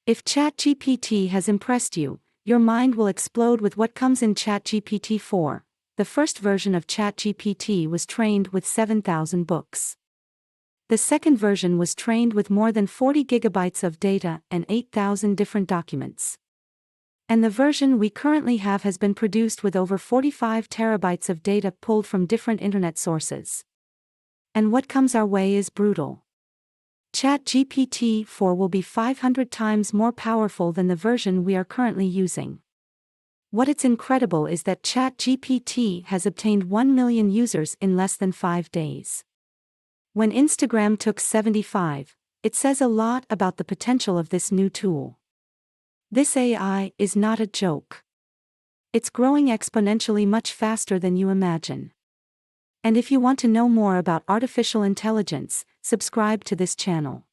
If ChatGPT has impressed you, your mind will explode with what comes in ChatGPT 4. The first version of ChatGPT was trained with 7,000 books. The second version was trained with more than 40 gigabytes of data and 8,000 different documents. And the version we currently have has been produced with over 45 terabytes of data pulled from different internet sources. And what comes our way is brutal. ChatGPT 4 will be 500 times more powerful than the version we are currently using. What's incredible is that ChatGPT has obtained 1 million users in less than 5 days. When Instagram took 75, it says a lot about the potential of this new tool. This AI is not a joke. It's growing exponentially much faster than you imagine. And if you want to know more about artificial intelligence, subscribe to this channel.